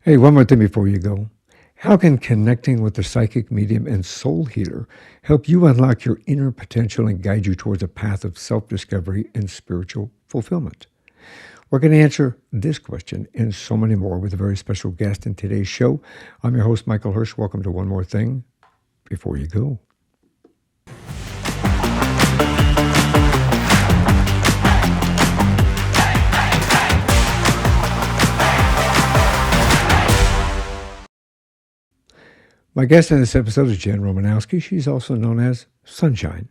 Hey, one more thing before you go. How can connecting with the psychic medium and soul healer help you unlock your inner potential and guide you towards a path of self discovery and spiritual fulfillment? We're going to answer this question and so many more with a very special guest in today's show. I'm your host, Michael Herst. Welcome to One More Thing Before You Go. My guest in this episode is Janet Romanowski. She's also known as Sunshine.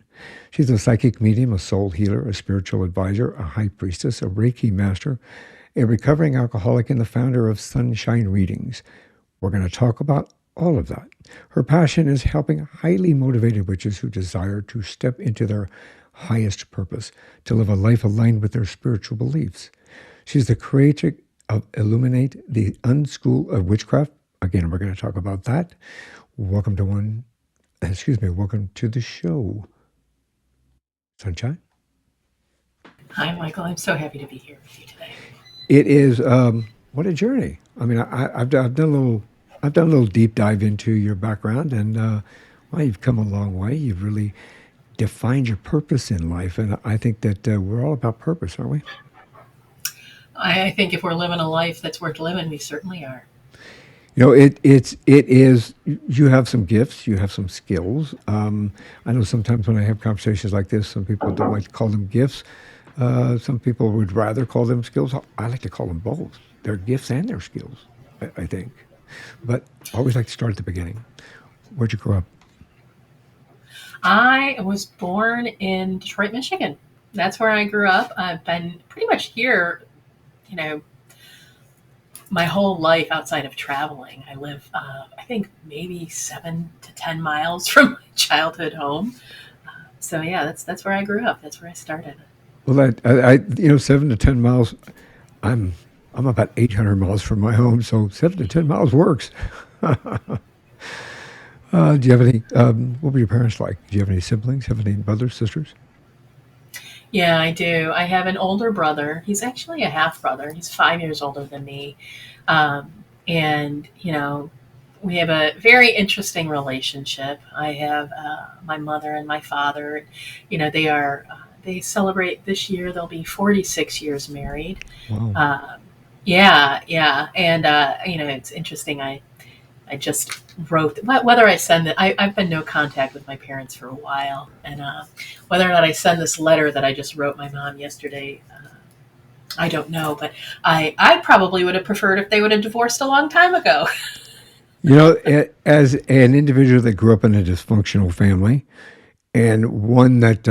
She's a psychic medium, a soul healer, a spiritual advisor, a high priestess, a Reiki master, a recovering alcoholic, and the founder of Sunshine Readings. We're going to talk about all of that. Her passion is helping highly motivated witches who desire to step into their highest purpose, to live a life aligned with their spiritual beliefs. She's the creator of Illuminate, the Unschool of Witchcraft. Again, we're going to talk about that. Welcome to the show. Sunshine? Hi, Michael. I'm so happy to be here with you today. It is, what a journey. I mean, I've done a little deep dive into your background, and well, you've come a long way. You've really defined your purpose in life, and I think that we're all about purpose, aren't we? I think if we're living a life that's worth living, we certainly are. You know, it is. You have some gifts. You have some skills. I know sometimes when I have conversations like this, some people don't like to call them gifts. Some people would rather call them skills. I like to call them both. They're gifts and they're skills, I think. But I always like to start at the beginning. Where'd you grow up? I was born in Detroit, Michigan. That's where I grew up. I've been pretty much here, you know, my whole life outside of traveling. I live, I think, maybe 7 to 10 miles from my childhood home. So yeah, that's where I grew up. That's where I started. Well, 7 to 10 miles. I'm about 800 miles from my home, so 7 to 10 miles works. Do you have any? What were your parents like? Do you have any siblings? Have any brothers, sisters? Yeah, I do. I have an older brother. He's actually a half brother. He's 5 years older than me. Um, and, we have a very interesting relationship. I have my mother and my father. They celebrate this year. They'll be 46 years married. Wow. Yeah, yeah. And, it's interesting. I just wrote whether I send it. I've been no contact with my parents for a while, and whether or not I send this letter that I just wrote my mom yesterday, I don't know. But I probably would have preferred if they would have divorced a long time ago. As an individual that grew up in a dysfunctional family, and one that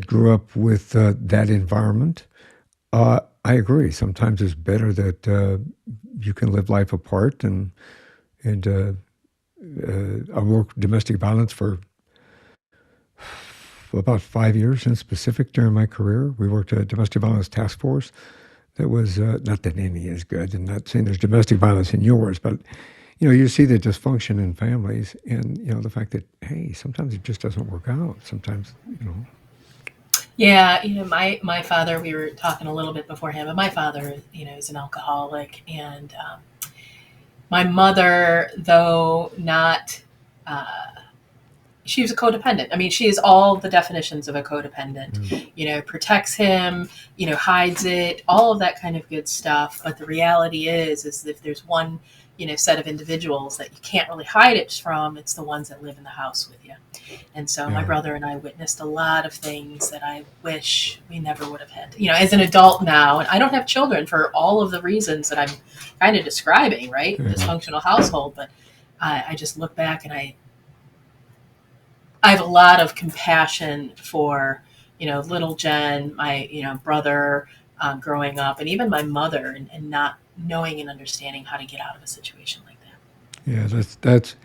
grew up with that environment, I agree. Sometimes it's better that you can live life apart, and I worked domestic violence for about 5 years in specific during my career. We worked at a domestic violence task force that was not that any is good, and not saying there's domestic violence in yours, but you see the dysfunction in families, and the fact that hey, sometimes it just doesn't work out. Sometimes. Yeah, my father. We were talking a little bit beforehand, but my father, is an alcoholic, and my mother, though not, she was a codependent. I mean, she is all the definitions of a codependent. Protects him, hides it, all of that kind of good stuff. But the reality is if there's one, set of individuals that you can't really hide it from, it's the ones that live in the house with you. And so my Yeah. brother and I witnessed a lot of things that I wish we never would have had. As an adult now, and I don't have children for all of the reasons that I'm kind of describing, right? Yeah. Dysfunctional household. But I just look back and I have a lot of compassion for, little Jen, my, brother growing up, and even my mother, and not knowing and understanding how to get out of a situation like that. Yeah, that's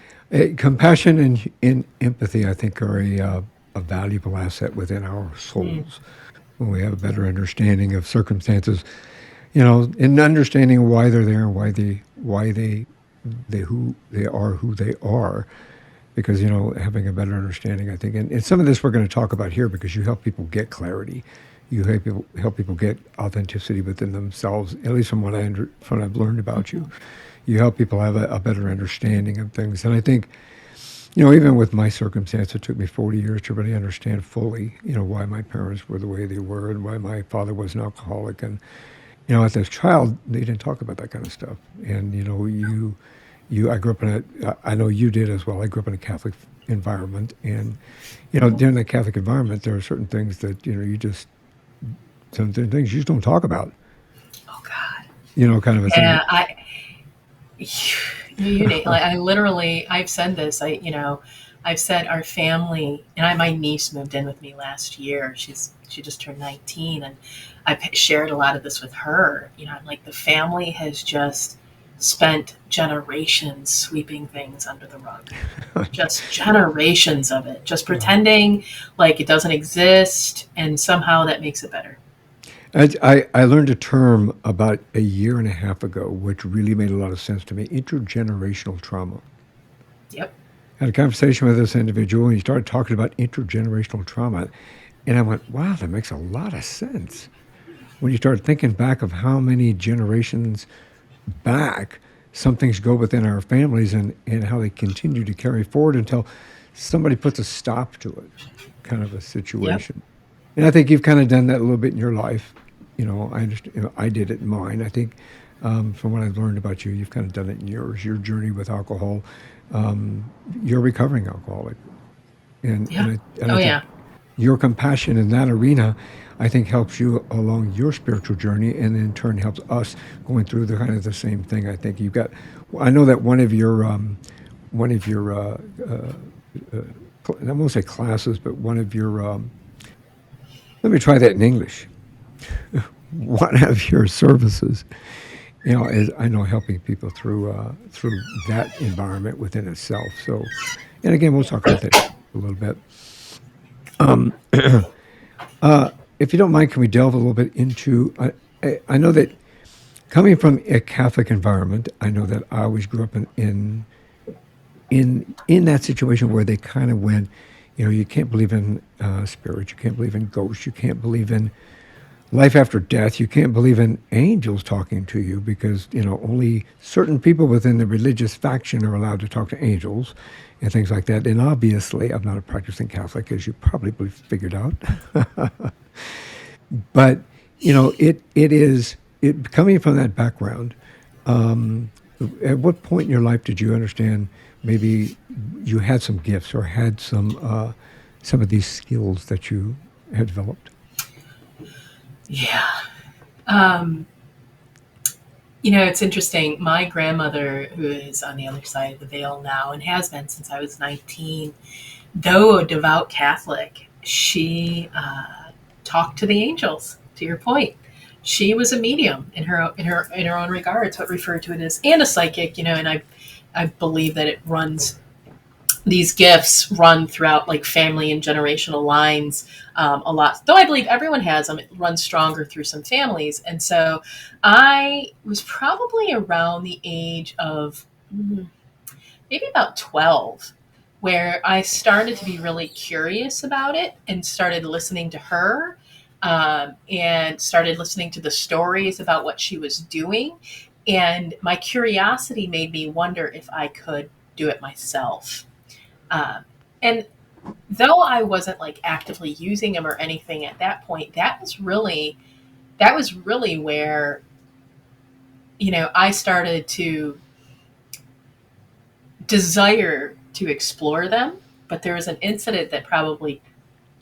compassion and empathy. I think are a valuable asset within our Mm. souls when we have a better understanding of circumstances. And understanding why they're there and who they are. Because having a better understanding, I think, and some of this we're going to talk about here because you help people get clarity. You help people get authenticity within themselves. At least from what I've learned about you, you help people have a better understanding of things. And I think, even with my circumstance, it took me 40 years to really understand fully, why my parents were the way they were and why my father was an alcoholic. And as a child, they didn't talk about that kind of stuff. And I grew up in I know you did as well. I grew up in a Catholic environment, and during that Catholic environment, there are certain things that some things you just don't talk about. Oh God. Kind of a thing. Yeah, like I literally, I've said this. I've said our family, and my niece moved in with me last year. She just turned 19, and I've shared a lot of this with her. I'm like, the family has just spent generations sweeping things under the rug, just generations of it, just pretending like it doesn't exist, and somehow that makes it better. I learned a term about a year and a half ago, which really made a lot of sense to me: intergenerational trauma. Yep. I had a conversation with this individual, and he started talking about intergenerational trauma, and I went, "Wow, that makes a lot of sense." When you start thinking back of how many generations back some things go within our families, and how they continue to carry forward until somebody puts a stop to it, kind of a Yep. situation. And I think you've kind of done that a little bit in your life. I understand. I did it in mine. I think, from what I've learned about you, you've kind of done it in yours. Your journey with alcohol. You're a recovering alcoholic, and Yeah. and I Oh think yeah. your compassion in that arena, I think, helps you along your spiritual journey, and in turn helps us going through the kind of the same thing. I think you've got. I know that one of your I won't say classes, but one of your let me try that in English. One of your services, is, I know, helping people through that environment within itself. So, and again, we'll talk about that a little bit. If you don't mind, can we delve a little bit into? I know that coming from a Catholic environment, I know that I always grew up in that situation where they kind of went, you can't believe in spirits, you can't believe in ghosts, you can't believe in life after death, you can't believe in angels talking to you because only certain people within the religious faction are allowed to talk to angels and things like that. And obviously, I'm not a practicing Catholic, as you probably figured out. But it coming from that background. At what point in your life did you understand maybe you had some gifts or had some of these skills that you had developed? Yeah. Um, it's interesting. My grandmother, who is on the other side of the veil now and has been since I was 19, though a devout Catholic, she talked to the angels. To your point, she was a medium in her own regards, what referred to it as, and a psychic. And I believe that it runs, these gifts run throughout like family and generational lines, a lot. Though I believe everyone has them, it runs stronger through some families. And so I was probably around the age of maybe about 12 where I started to be really curious about it and started listening to her, and started listening to the stories about what she was doing. And my curiosity made me wonder if I could do it myself. Um, and though I wasn't like actively using them or anything at that point, that was really where I started to desire to explore them. But there was an incident that probably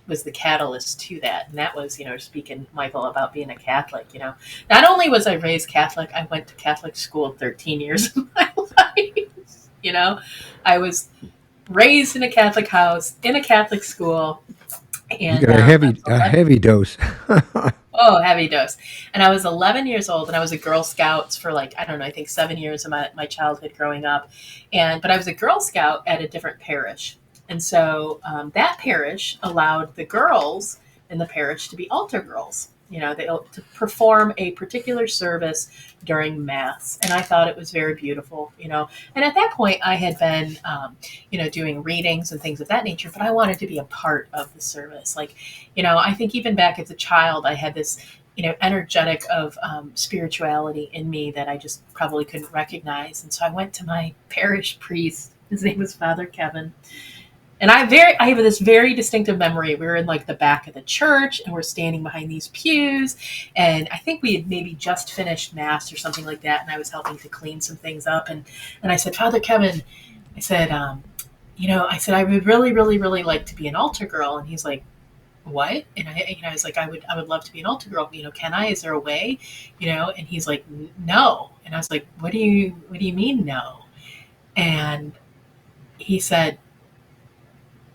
was the catalyst to that, and that was, speaking, Michael, about being a Catholic. Not only was I raised Catholic, I went to Catholic school 13 years of my life. I was raised in a Catholic house, in a Catholic school, You and got a I heavy was a 11. heavy dose. Oh, heavy dose. And I was 11 years old, and I was a Girl Scouts for like, I don't know, I think 7 years of my childhood growing up. But I was a Girl Scout at a different parish. And so that parish allowed the girls in the parish to be altar girls. to perform a particular service during Mass. And I thought it was very beautiful. And at that point, I had been, doing readings and things of that nature, but I wanted to be a part of the service. I think even back as a child, I had this, energetic of spirituality in me that I just probably couldn't recognize. And so I went to my parish priest. His name was Father Kevin. And I have this very distinctive memory. We were in the back of the church, and we're standing behind these pews, and I think we had maybe just finished Mass or something like that, and I was helping to clean some things up, and I said, Father Kevin, I said, I would really, really, really like to be an altar girl, and he's like, what? And I was like, I would love to be an altar girl. Can I? Is there a way? And he's like, no. And I was like, what do you mean no? And he said,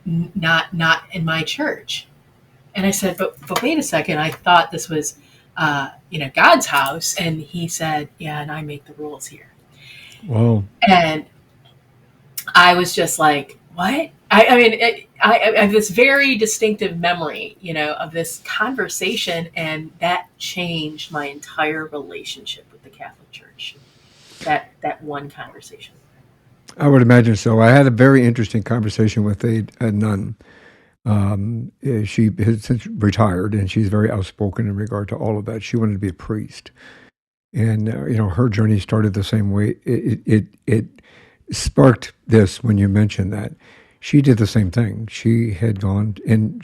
not in my church. And I said, but wait a second, I thought this was God's house. And he said, yeah, and I make the rules here. Whoa. And I was just like, what? I have this very distinctive memory, of this conversation, and that changed my entire relationship with the Catholic Church. That one conversation. I would imagine so. I had a very interesting conversation with a nun. She has since retired, and she's very outspoken in regard to all of that. She wanted to be a priest, and her journey started the same way. It sparked this when you mentioned that. She did the same thing. She had gone, and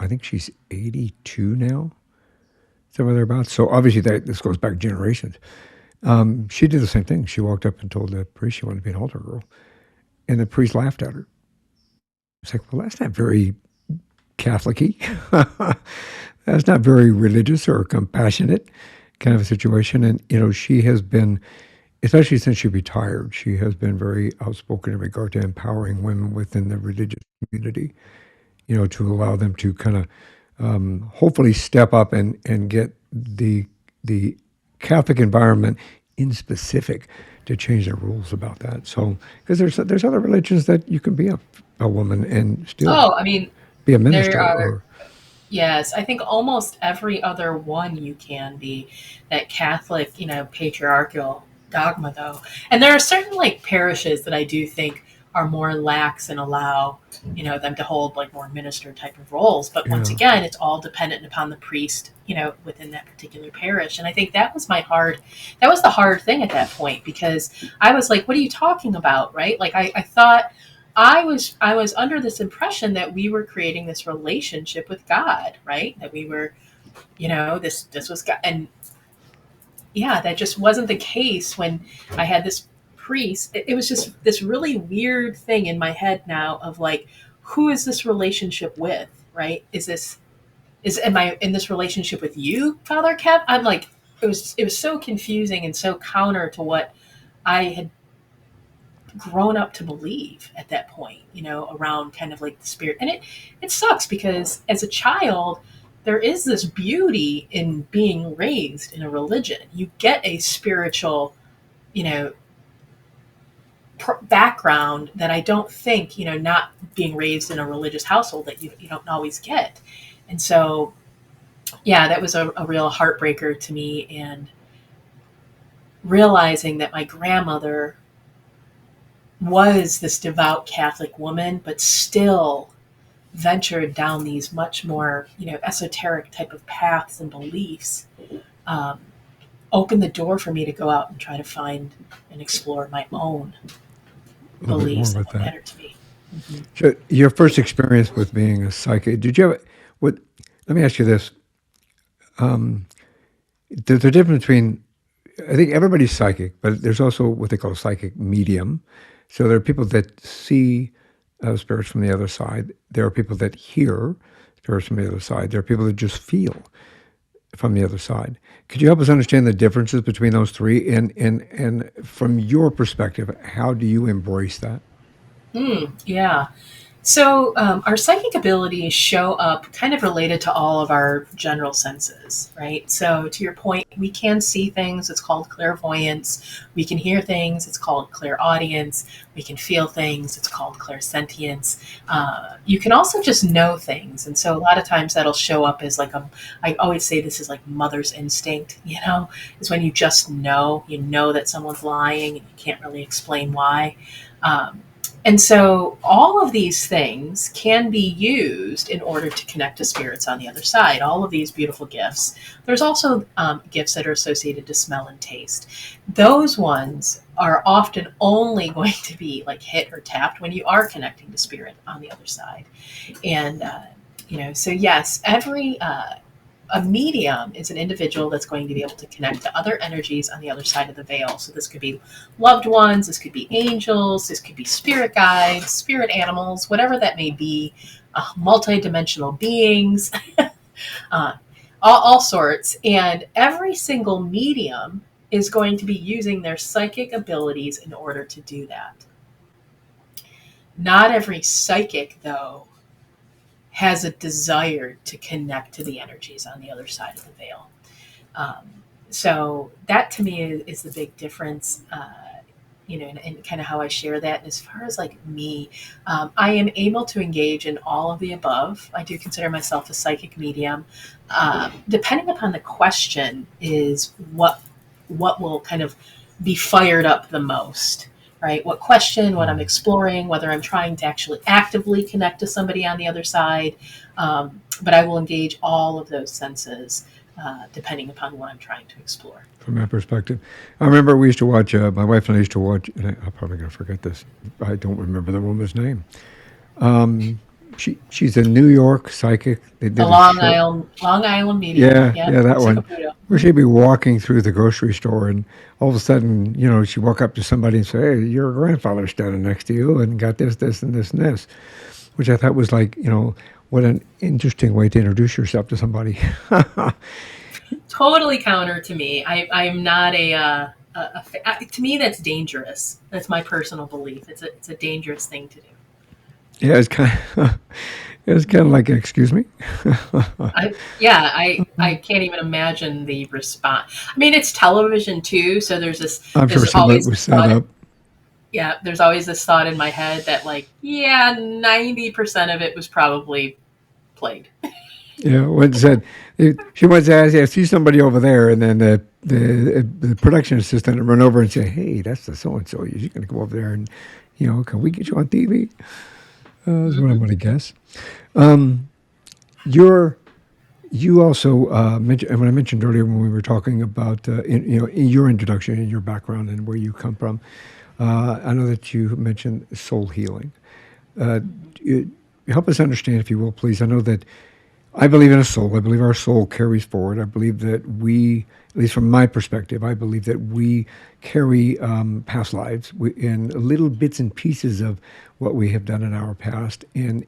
I think she's 82 now, somewhere thereabouts. So obviously this goes back generations. She did the same thing. She walked up and told the priest she wanted to be an altar girl. And the priest laughed at her. It's like, well, that's not very Catholic-y. That's not very religious or compassionate kind of a situation. And, she has been, especially since she retired, she has been very outspoken in regard to empowering women within the religious community, to allow them to kind of hopefully step up and get the Catholic environment in specific to change the rules about that. So, because there's other religions that you can be a woman and still be a minister. Yes, I think almost every other one you can be. That Catholic, patriarchal dogma, though. And there are certain parishes that I do think are more lax and allow them to hold more minister type of roles, but once again, it's all dependent upon the priest within that particular parish. And I think that was the hard thing at that point, because I was like, what are you talking about, right? I thought I was under this impression that we were creating this relationship with God, right? That we were this was God. And yeah, that just wasn't the case when I had this priest. It was just this really weird thing in my head now of who is this relationship with, right? Am I in this relationship with you, Father Kev? I'm like, it was so confusing and so counter to what I had grown up to believe at that point, around kind of the spirit. And it sucks, because as a child, there is this beauty in being raised in a religion. You get a spiritual, background that I don't think, not being raised in a religious household, that you don't always get. And so, yeah, that was a real heartbreaker to me. And realizing that my grandmother was this devout Catholic woman, but still ventured down these much more, esoteric type of paths and beliefs, opened the door for me to go out and try to find and explore my own beliefs that mattered to me. Mm-hmm. So your first experience with being a psychic, did you have, let me ask you this. There's a difference between, I think everybody's psychic, but there's also what they call psychic medium. So there are people that see spirits from the other side. There are people that hear spirits from the other side. There are people that just feel from the other side. Could you help us understand the differences between those three? And from your perspective, how do you embrace that? Yeah. So, our psychic abilities show up kind of related to all of our general senses, right? So, to your point, we can see things, it's called clairvoyance. We can hear things, it's called clairaudience. We can feel things, it's called clairsentience. You can also just know things. And so, a lot of times that'll show up as like I always say this is like mother's instinct, is when you know that someone's lying and you can't really explain why. Um, and so all of these things can be used in order to connect to spirits on the other side. All of these beautiful gifts. There's also gifts that are associated to smell and taste. Those ones are often only going to be like hit or tapped when you are connecting to spirit on the other side. And, so yes, every a medium is an individual that's going to be able to connect to other energies on the other side of the veil. So this could be loved ones, this could be angels, this could be spirit guides, spirit animals, whatever that may be, multi-dimensional beings, uh, all sorts. And every single medium is going to be using their psychic abilities in order to do that. Not every psychic, though, has a desire to connect to the energies on the other side of the veil. Um, so that to me is the big difference, and kind of how I share that. And as far as like me, I am able to engage in all of the above. I do consider myself a psychic medium. Depending upon the question is what will kind of be fired up the most. Right? What question, what I'm exploring, whether I'm trying to actually actively connect to somebody on the other side. But I will engage all of those senses depending upon what I'm trying to explore. From that perspective, I remember we used to watch. My wife and I used to watch. And I'm probably going to forget this. I don't remember the woman's name. She's a New York psychic. They did The Long Island medium. yeah, that one. Where she'd be walking through the grocery store, and all of a sudden, she'd walk up to somebody and say, "Hey, your grandfather's standing next to you, and got this, this, and this, and this," which I thought was like, what an interesting way to introduce yourself to somebody. Totally counter to me. I'm not to me that's dangerous. That's my personal belief. It's a dangerous thing to do. Yeah, it's kind of like, excuse me. I can't even imagine the response. I mean, it's television too, so there's this. I'm sure some of it was set up. Yeah, there's always this thought in my head that 90% of it was probably played. Yeah, what said she once asked, "I see somebody over there," and then the production assistant would run over and say, "Hey, that's the so and so. You're going to go over there and can we get you on TV?" That's what I'm going to guess. You also mentioned, when I mentioned earlier when we were talking about in your introduction and your background and where you come from. I know that you mentioned soul healing. Help us understand, if you will, please. I know that I believe in a soul. I believe our soul carries forward. I believe that we, at least from my perspective, I believe that we carry past lives in little bits and pieces of what we have done in our past, and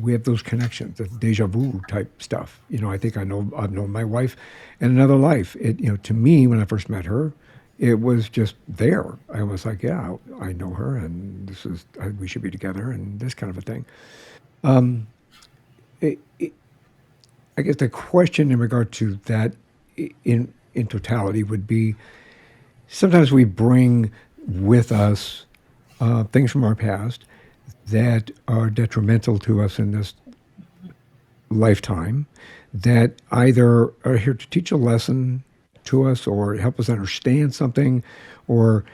we have those connections, the deja vu type stuff. I think I've known my wife in another life. To me, when I first met her, it was just there. I was like, yeah, I know her, and we should be together, and this kind of a thing. It, I guess the question in regard to that in totality would be, sometimes we bring with us things from our past that are detrimental to us in this lifetime, that either are here to teach a lesson to us or help us understand something, or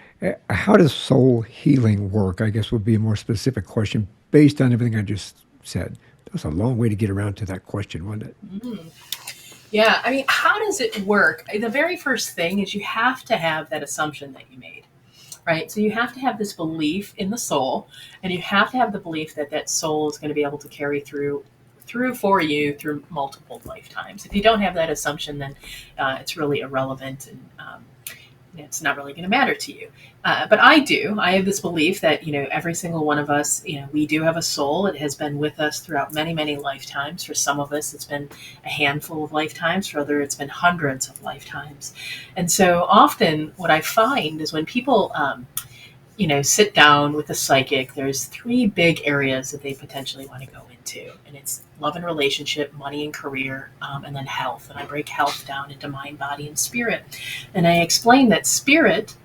how does soul healing work, I guess would be a more specific question based on everything I just said. That's a long way to get around to that question, wasn't it? Mm-hmm. Yeah, I mean, how does it work? The very first thing is you have to have that assumption that you made, right? So you have to have this belief in the soul, and you have to have the belief that that soul is going to be able to carry through for you through multiple lifetimes. If you don't have that assumption, then it's really irrelevant, and it's not really going to matter to you. But I do. I have this belief that, every single one of us, we do have a soul. It has been with us throughout many, many lifetimes. For some of us, it's been a handful of lifetimes. For others, it's been hundreds of lifetimes. And so often what I find is when people sit down with a psychic, there's three big areas that they potentially want to go into. And it's love and relationship, money and career, and then health. And I break health down into mind, body, and spirit. And I explain that spirit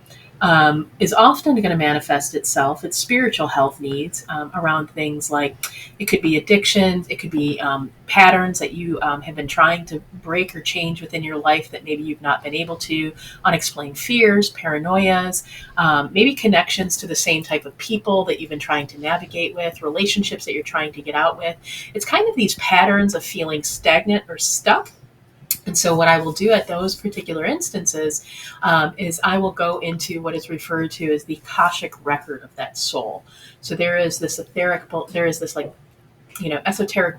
is often going to manifest itself, its spiritual health needs around things like it could be addictions, it could be patterns that you have been trying to break or change within your life that maybe you've not been able to, unexplained fears, paranoias, maybe connections to the same type of people that you've been trying to navigate with, relationships that you're trying to get out with. It's kind of these patterns of feeling stagnant or stuck. And so what I will do at those particular instances is I will go into what is referred to as the Akashic record of that soul. So there is this esoteric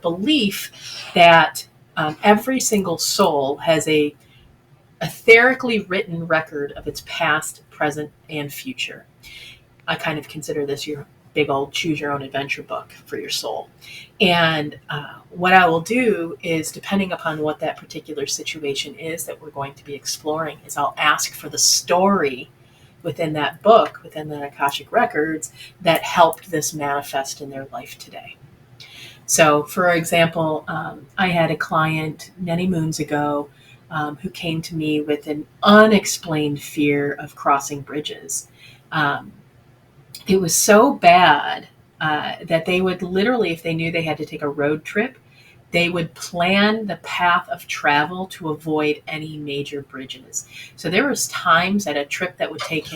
belief that every single soul has a etherically written record of its past, present, and future. I kind of consider this your big old choose your own adventure book for your soul. And what I will do is, depending upon what that particular situation is that we're going to be exploring, is I'll ask for the story within that book, within the Akashic records, that helped this manifest in their life today. So, for example, I had a client many moons ago who came to me with an unexplained fear of crossing bridges. It was so bad that they would literally, if they knew they had to take a road trip, they would plan the path of travel to avoid any major bridges. So there was times that a trip that would take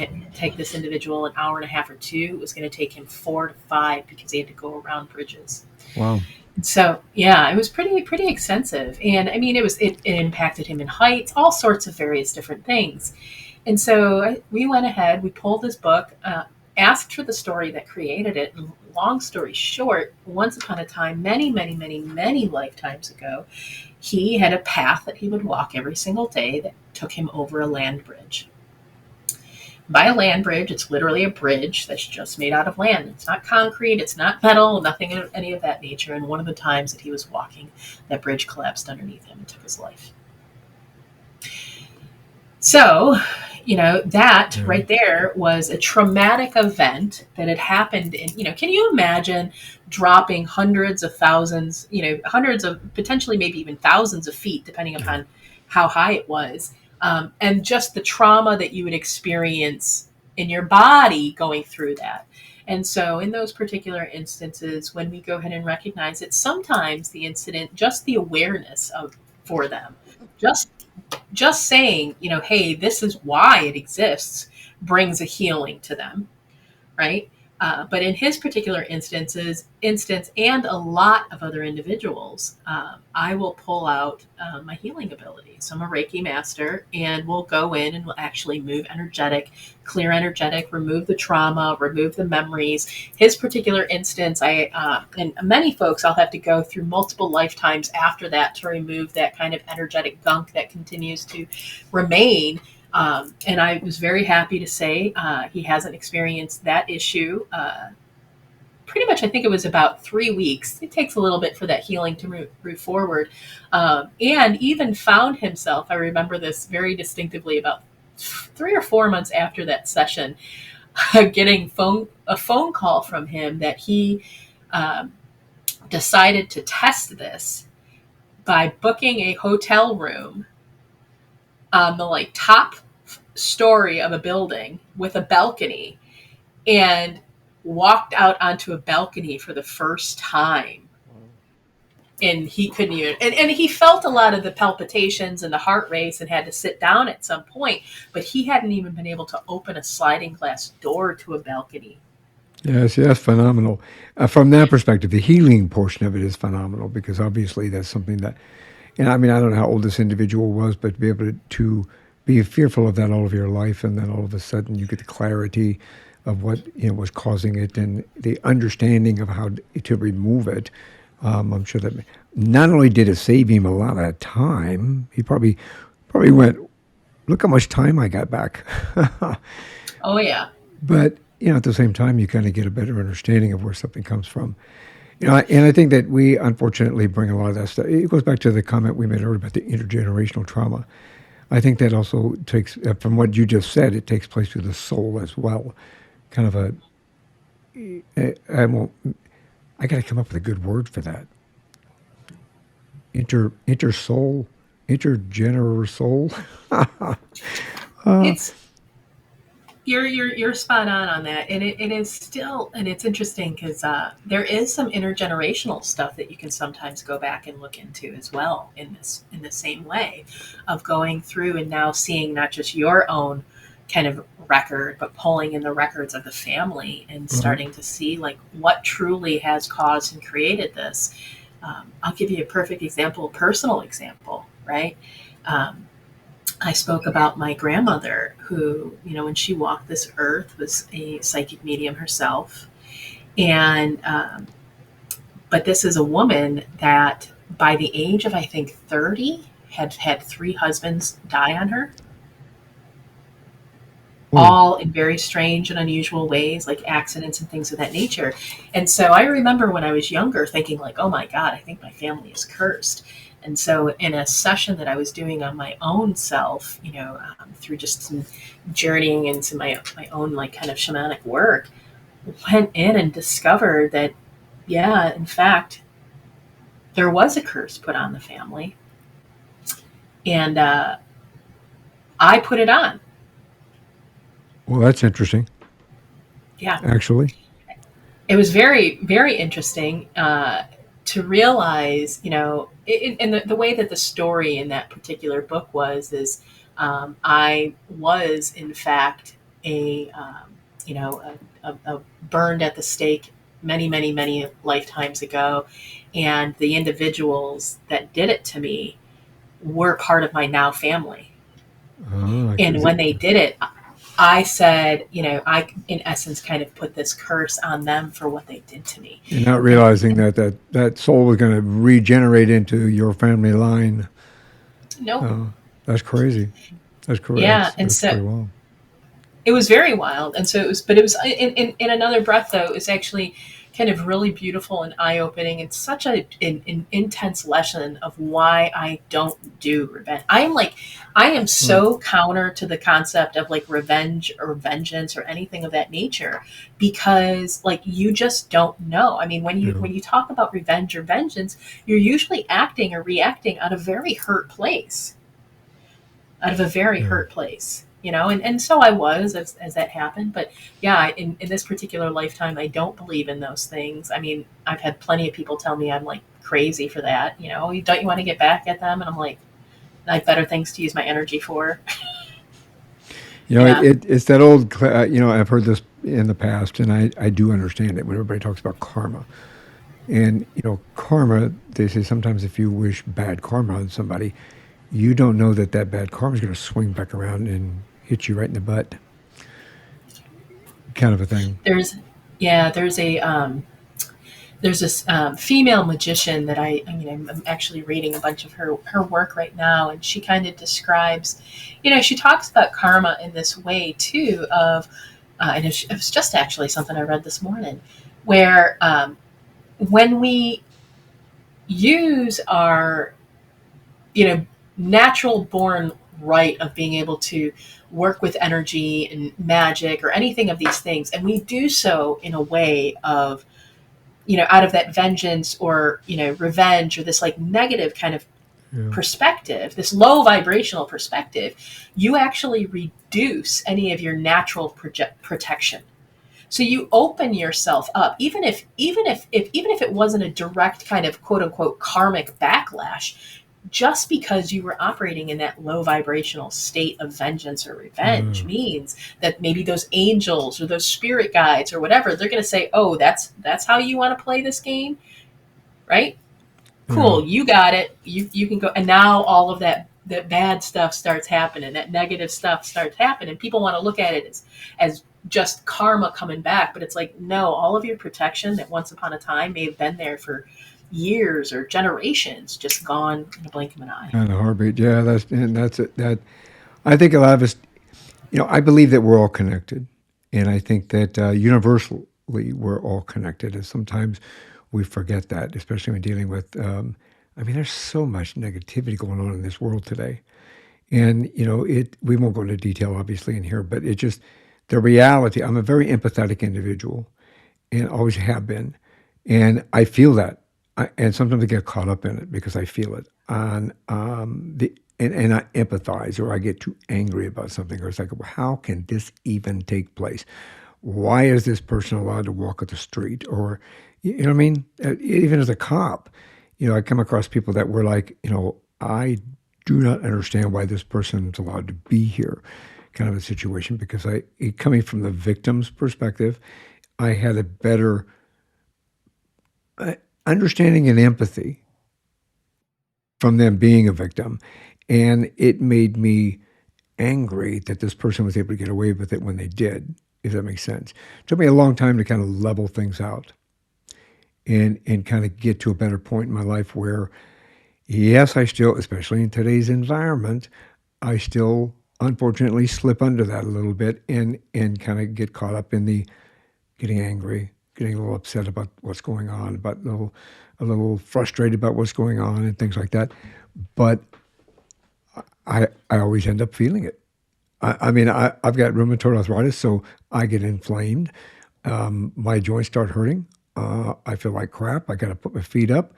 this individual an hour and a half or two, it was going to take him 4 to 5 because he had to go around bridges. Wow. So yeah, it was pretty extensive. And I mean, it impacted him in heights, all sorts of various different things. And so we went ahead, we pulled this book, asked for the story that created it. And long story short, once upon a time, many lifetimes ago, he had a path that he would walk every single day that took him over a land bridge. By a land bridge, it's literally a bridge that's just made out of land. It's not concrete, it's not metal, nothing of any of that nature. And one of the times that he was walking, that bridge collapsed underneath him and took his life. So, that right there was a traumatic event that had happened in, can you imagine dropping hundreds of thousands, hundreds of, potentially maybe even thousands of feet, depending upon how high it was, and just the trauma that you would experience in your body going through that. And so in those particular instances, when we go ahead and recognize it, sometimes the incident, just the awareness for them, just saying, hey, this is why it exists, brings a healing to them, right? But in his particular instance and a lot of other individuals, I will pull out my healing ability. So I'm a Reiki Master, and we'll go in and we'll actually move clear energetic, remove the trauma, remove the memories. His particular instance, and many folks, I'll have to go through multiple lifetimes after that to remove that kind of energetic gunk that continues to remain. And I was very happy to say he hasn't experienced that issue. Pretty much, I think it was about 3 weeks. It takes a little bit for that healing to move forward. And even found himself, I remember this very distinctively, about 3 or 4 months after that session, getting a phone call from him that he decided to test this by booking a hotel room on the top story of a building with a balcony, and walked out onto a balcony for the first time. And he couldn't even, and he felt a lot of the palpitations and the heart race and had to sit down at some point, but he hadn't even been able to open a sliding glass door to a balcony. Yeah, see, that's phenomenal. From that perspective, the healing portion of it is phenomenal, because obviously that's something that, and I mean, I don't know how old this individual was, but to be able to be fearful of that all of your life, and then all of a sudden you get the clarity of what was causing it, and the understanding of how to remove it. I'm sure that not only did it save him a lot of time, he probably went, look how much time I got back. Oh yeah. But at the same time, you kind of get a better understanding of where something comes from. And I think that we unfortunately bring a lot of that stuff. It goes back to the comment we made earlier about the intergenerational trauma. I think that also takes, from what you just said, it takes place with the soul as well. kind of I won't, I got to come up with a good word for that. Inter soul, intergeneral soul. It's you're spot on that, and it is still, and it's interesting because there is some intergenerational stuff that you can sometimes go back and look into as well in the same way of going through and now seeing not just your own kind of record, but pulling in the records of the family and Right. starting to see like what truly has caused and created this. I'll give you a perfect example, a personal example, right? Um, I spoke about my grandmother, who, when she walked this earth, was a psychic medium herself. And, but this is a woman that by the age of, I think, 30, had had three husbands die on her, Oh, all in very strange and unusual ways, like accidents and things of that nature. And so I remember when I was younger thinking, like, oh my God, I think my family is cursed. And so, in a session that I was doing on my own self, through just some journeying into my own, like, kind of shamanic work, went in and discovered that, yeah, in fact, there was a curse put on the family. And I put it on. well, that's interesting, Yeah. actually. It was very, very interesting to realize, and the way that the story in that particular book was, is I was, in fact, you know, a burned at the stake many, many, many lifetimes ago. And the individuals that did it to me were part of my now family. I And see. when they did it, I said, I, in essence, kind of put this curse on them for what they did to me. You're not And, realizing that soul was going to regenerate into your family line. nope. Uh, that's crazy. That's correct. Yeah. And That's so pretty wild. it was very wild. And so it was, but it was in another breath, though, it was actually kind of really beautiful and eye opening and such an intense lesson of why I don't do revenge. I am Right. so counter to the concept of like revenge or vengeance or anything of that nature, because like you just don't know. I mean, Yeah. when you talk about revenge or vengeance, you're usually acting or reacting out of very hurt place, out of a very Yeah. hurt place, and so I was, as that happened. But yeah, in this particular lifetime, I don't believe in those things. I mean, I've had plenty of people tell me I'm like crazy for that. Don't you want to get back at them? And I'm like, I have better things to use my energy for. Yeah. It's that old, I've heard this in the past, and I do understand it when everybody talks about karma. And, karma, they say sometimes if you wish bad karma on somebody, you don't know that bad karma is going to swing back around and hit you right in the butt, kind of a thing. there's yeah, there's this female magician that I'm actually reading a bunch of her work right now, and she kind of describes, she talks about karma in this way too of, and it was just actually something I read this morning, where when we use our, you know, natural born right of being able to work with energy and magic or anything of these things, and we do so in a way of, out of that vengeance or, revenge or this like negative kind of Yeah. perspective, this low vibrational perspective, you actually reduce any of your natural protection. So you open yourself up, even if it wasn't a direct kind of quote unquote karmic backlash, just because you were operating in that low vibrational state of vengeance or revenge Uh, means that maybe those angels or those spirit guides or whatever, they're going to say, oh, that's how you want to play this game, right? yeah. Cool, you got it, you can go. And now all of that bad stuff starts happening, that negative stuff starts happening. People want to look at it as just karma coming back, but it's like, no, all of your protection that once upon a time may have been there for years or generations, just gone in a blink of an eye. Kind of heartbeat. Yeah, that's it. That I think a lot of us, I believe that we're all connected, and I think that universally we're all connected. And sometimes we forget that, especially when dealing with. I mean, there's so much negativity going on in this world today, and it. We won't go into detail, obviously, in here, but it just the reality. I'm a very empathetic individual and always have been. And I feel that. And sometimes I get caught up in it because I feel it. And I empathize or I get too angry about something or it's like, well, how can this even take place? Why is this person allowed to walk at the street? Or, you know what I mean? Even as a cop, I come across people that were like, I do not understand why this person is allowed to be here, kind of a situation, because coming from the victim's perspective, I had a better understanding and empathy from them being a victim. And it made me angry that this person was able to get away with it when they did, if that makes sense. It took me a long time to kind of level things out and kind of get to a better point in my life where, yes, I still, especially in today's environment, I still unfortunately slip under that a little bit and kind of get caught up in the getting angry, getting a little upset about what's going on, but a little frustrated about what's going on and things like that. But I always end up feeling it. I mean, I've got rheumatoid arthritis, so I get inflamed. My joints start hurting. I feel like crap. I got to put my feet up.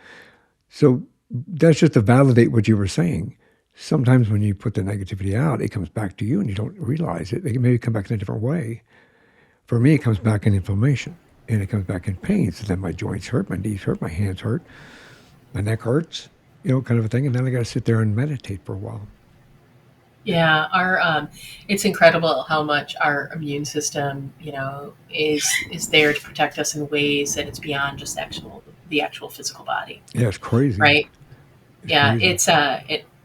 So that's just to validate what you were saying. Sometimes when you put the negativity out, it comes back to you and you don't realize it. It can maybe come back in a different way. For me, it comes back in inflammation and it comes back in pain. So then my joints hurt, my knees hurt, my hands hurt, my neck hurts, kind of a thing. And then I got to sit there and meditate for a while. Yeah, our it's incredible how much our immune system, is there to protect us in ways that it's beyond just the actual physical body, Yeah, it's crazy. right? It's Yeah, crazy. it's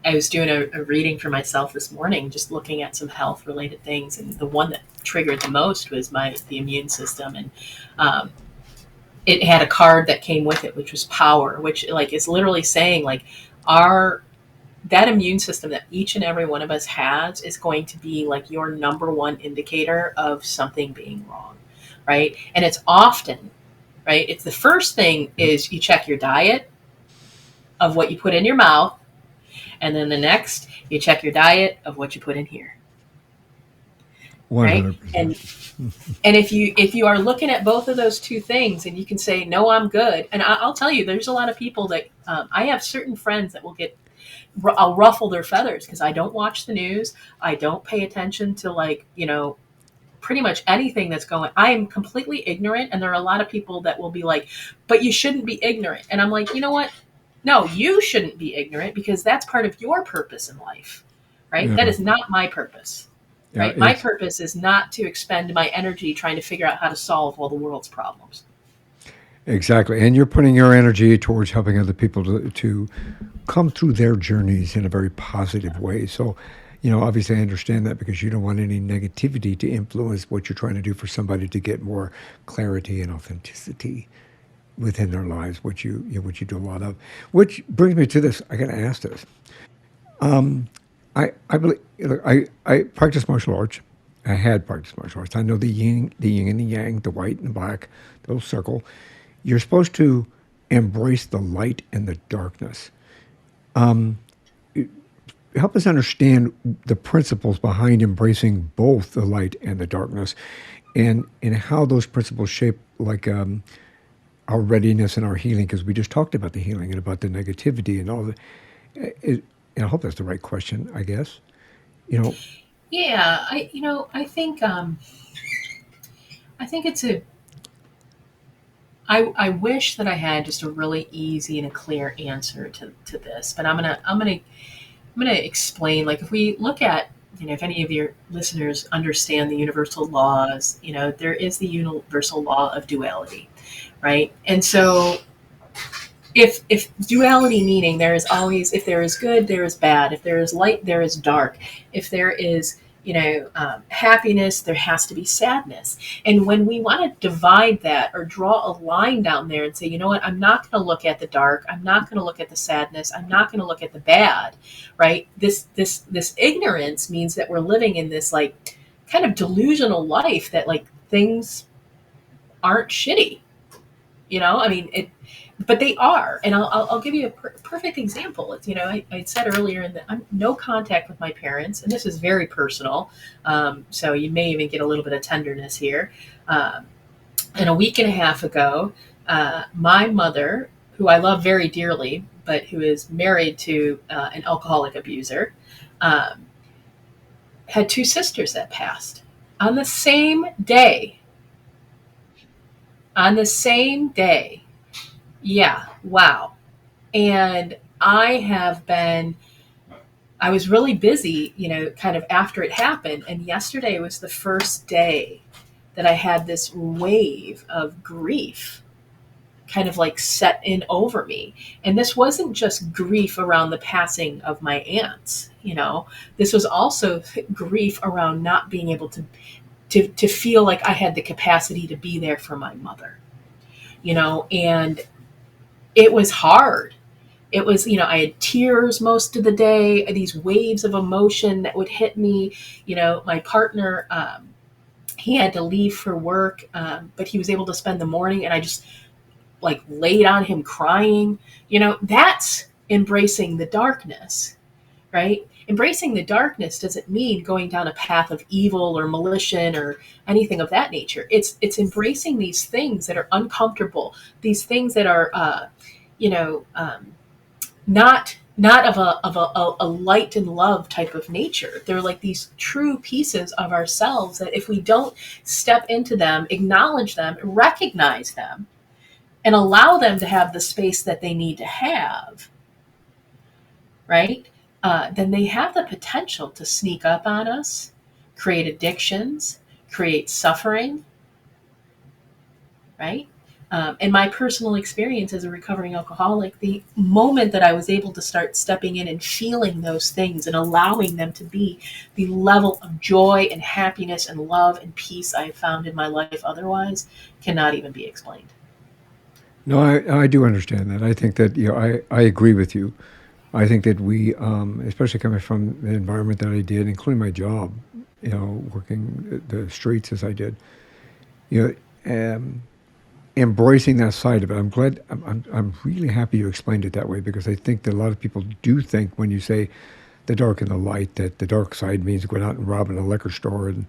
I was doing a reading for myself this morning, just looking at some health related things, and the one that triggered the most was the immune system, and um, it had a card that came with it, which was power, which like is literally saying like our that immune system that each and every one of us has is going to be like your number one indicator of something being wrong, right? And it's often, right? It's the first thing Yep. is you check your diet of what you put in your mouth, and then the next you check your diet of what you put in here, right? 100%. And if you are looking at both of those two things and you can say no, I'm good, and I'll tell you, there's a lot of people that I have certain friends that will get I'll ruffle their feathers because I don't watch the news. I don't pay attention to pretty much anything that's going. I am completely ignorant, and there are a lot of people that will be like, "But you shouldn't be ignorant." And I'm like, you know what? No, you shouldn't be ignorant because that's part of your purpose in life, right? That Yeah. is not my purpose, Yeah. right? My purpose is not to expend my energy trying to figure out how to solve all the world's problems. Exactly. And you're putting your energy towards helping other people to come through their journeys in a very positive way. So, obviously I understand that because you don't want any negativity to influence what you're trying to do for somebody to get more clarity and authenticity within their lives, which you do a lot of. Which brings me to this. I got to ask this. I believe look, I practice martial arts. I had practiced martial arts. I know the yin and the yang, the white and the black, the little circle. You're supposed to embrace the light and the darkness. Help us understand the principles behind embracing both the light and the darkness, and how those principles shape like our readiness and our healing. Because we just talked about the healing and about the negativity and all the. And I hope that's the right question. I guess you know. Yeah, I think it's a I wish that I had just a really easy and a clear answer to this, but I'm gonna explain. Like if we look at, if any of your listeners understand the universal laws, there is the universal law of duality, right? And so if duality, meaning there is always, if there is good there is bad, if there is light there is dark, if there is happiness there has to be sadness. And when we want to divide that or draw a line down there and say, you know what, I'm not going to look at the dark, I'm not going to look at the sadness, I'm not going to look at the bad, right? This ignorance means that we're living in this like kind of delusional life that like things aren't shitty. I mean, but they are, and I'll give you a perfect example. It's, I said earlier that I'm no contact with my parents, and this is very personal. So you may even get a little bit of tenderness here. Um, and a week and a half ago, my mother, who I love very dearly, but who is married to an alcoholic abuser, um, had two sisters that passed on the same day. On the same day. Yeah, wow. And I was really busy, kind of after it happened. And yesterday was the first day that I had this wave of grief kind of like set in over me. And this wasn't just grief around the passing of my aunts, this was also grief around not being able to feel like I had the capacity to be there for my mother, and it was hard. It was, I had tears most of the day, these waves of emotion that would hit me. My partner, he had to leave for work, but he was able to spend the morning, and I just like laid on him crying. That's embracing the darkness, right? Embracing the darkness doesn't mean going down a path of evil or malicious or anything of that nature. It's embracing these things that are uncomfortable, these things that are, you know, um, not of a light and love type of nature. They're like these true pieces of ourselves that if we don't step into them, acknowledge them, recognize them, and allow them to have the space that they need to have, right? Then they have the potential to sneak up on us, create addictions, create suffering, right? In my personal experience as a recovering alcoholic, the moment that I was able to start stepping in and feeling those things and allowing them to be, the level of joy and happiness and love and peace I have found in my life otherwise cannot even be explained. No, I do understand that. I think that, I agree with you. I think that we, especially coming from the environment that I did, including my job, working the streets as I did, you embracing that side of it. I'm glad. I'm really happy you explained it that way, because I think that a lot of people do think when you say the dark and the light, that the dark side means going out and robbing a liquor store and,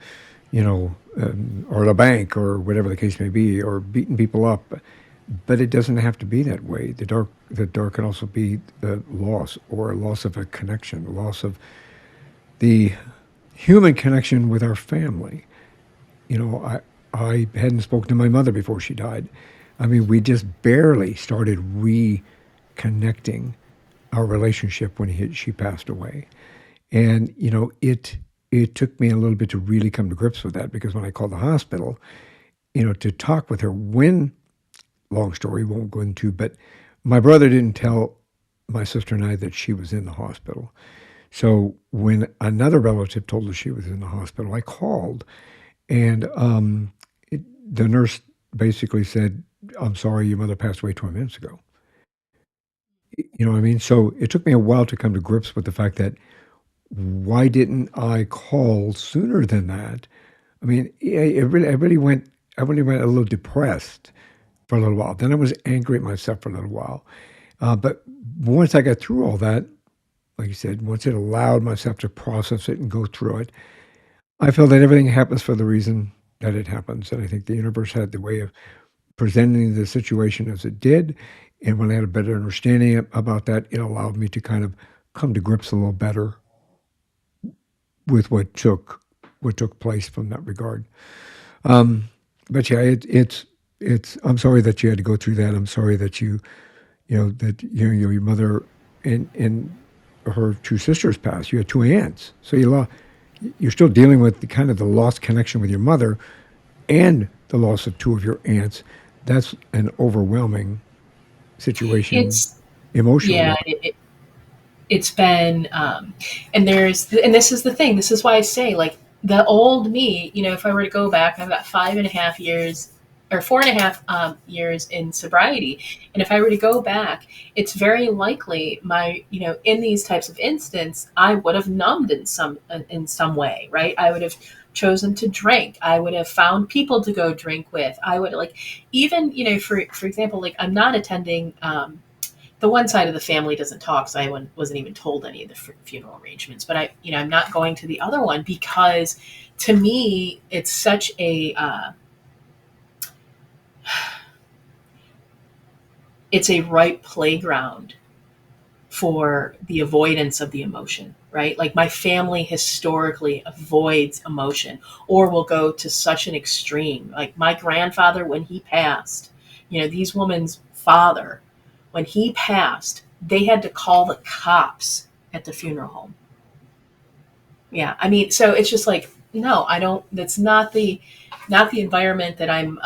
or the bank or whatever the case may be, or beating people up. But it doesn't have to be that way. The dark can also be the loss, or a loss of a connection, loss of the human connection with our family. I hadn't spoken to my mother before she died. I mean, we just barely started reconnecting our relationship when she passed away. And, it took me a little bit to really come to grips with that, because when I called the hospital, to talk with her, long story, won't go into, but my brother didn't tell my sister and I that she was in the hospital. So when another relative told us she was in the hospital, I called, and the nurse basically said, "I'm sorry, your mother passed away 20 minutes ago." You know what I mean? So it took me a while to come to grips with the fact that, why didn't I call sooner than that? I mean, I really went a little depressed for a little while. Then I was angry at myself for a little while. But once I got through all that, like you said, once it allowed myself to process it and go through it, I feel that everything happens for the reason that it happens. And I think the universe had the way of presenting the situation as it did. And when I had a better understanding about that, it allowed me to kind of come to grips a little better with what took place from that regard. Um, but yeah, it's. I'm sorry that you had to go through that. I'm sorry that your mother and her two sisters passed. You had two aunts, so you're still dealing with the lost connection with your mother, and the loss of two of your aunts. That's an overwhelming situation It's emotionally. Yeah, it's been, and this is the thing. This is why I say, like, the old me. If I were to go back, I've got 5.5 years or 4.5 years in sobriety, and if I were to go back, it's very likely in these types of instances, I would have numbed in some way, right? I would have chosen to drink. I would have found people to go drink with. I would like, even, for example, like I'm not attending, the one side of the family doesn't talk, so I wasn't even told any of the funeral arrangements. But I'm not going to the other one because, to me, it's such it's a ripe playground for the avoidance of the emotion, right? Like my family historically avoids emotion or will go to such an extreme. Like my grandfather, when he passed, these women's father, when he passed, they had to call the cops at the funeral home. Yeah. I mean, so it's just like, no, I don't, that's not the environment that I'm,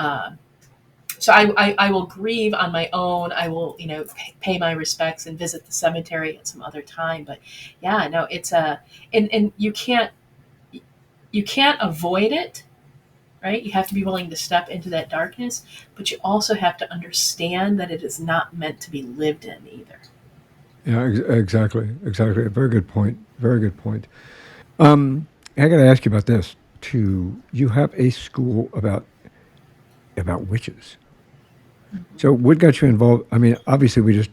so I will grieve on my own. I will, pay my respects and visit the cemetery at some other time. But yeah, no, it's and you can't avoid it, right? You have to be willing to step into that darkness, but you also have to understand that it is not meant to be lived in either. Yeah, exactly, exactly. Very good point. Very good point. I got to ask you about this too. You have a school about witches. So what got you involved? I mean, obviously,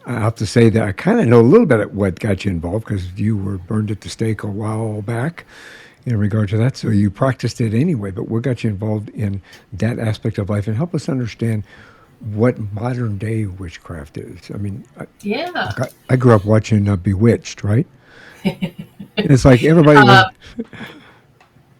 I have to say that I kind of know a little bit of what got you involved because you were burned at the stake a while back in regard to that. So you practiced it anyway. But what got you involved in that aspect of life, and help us understand what modern day witchcraft is? I mean, Yeah. I grew up watching Bewitched, right? And it's like everybody was. Uh,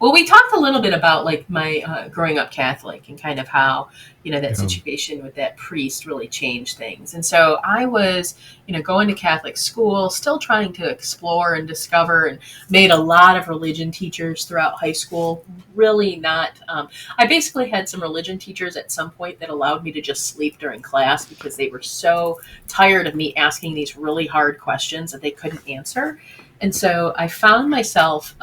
Well, we talked a little bit about like my growing up Catholic and kind of how that situation with that priest really changed things. And so I was going to Catholic school, still trying to explore and discover, and made a lot of religion teachers throughout high school. Really not. I basically had some religion teachers at some point that allowed me to just sleep during class because they were so tired of me asking these really hard questions that they couldn't answer. And so I found myself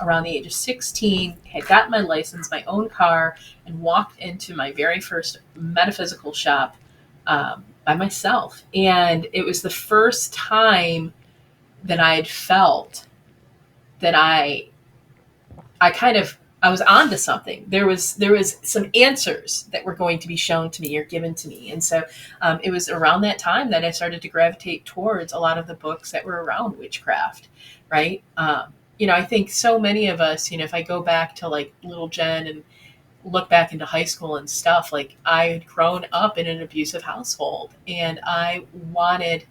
around the age of 16, had gotten my license, my own car, and walked into my very first metaphysical shop by myself. And it was the first time that I had felt that I was onto something. There was some answers that were going to be shown to me or given to me, and so it was around that time that I started to gravitate towards a lot of the books that were around witchcraft, right? I think so many of us, if I go back to like little Jen and look back into high school and stuff, like I had grown up in an abusive household, and I wanted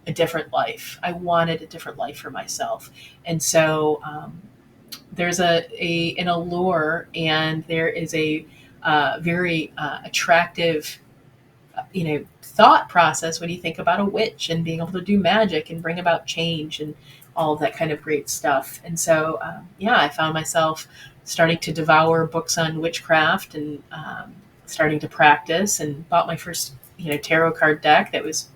a different life. I wanted a different life for myself, and so. There's an allure, and there is a very attractive thought process when you think about a witch and being able to do magic and bring about change and all of that kind of great stuff. And so yeah, I found myself starting to devour books on witchcraft and starting to practice, and bought my first tarot card deck. That was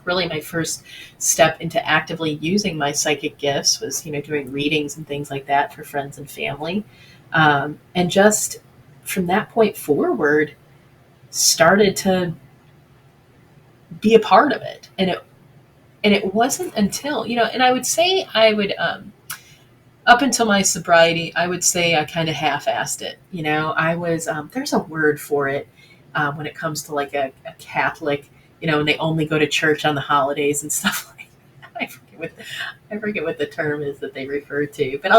really my first step into actively using my psychic gifts, was doing readings and things like that for friends and family, and just from that point forward started to be a part of it. And it wasn't until and I would say I would up until my sobriety, I would say I kind of half-assed it. I was there's a word for it when it comes to like a Catholic, and they only go to church on the holidays and stuff like that. I forget what the term is that they refer to, but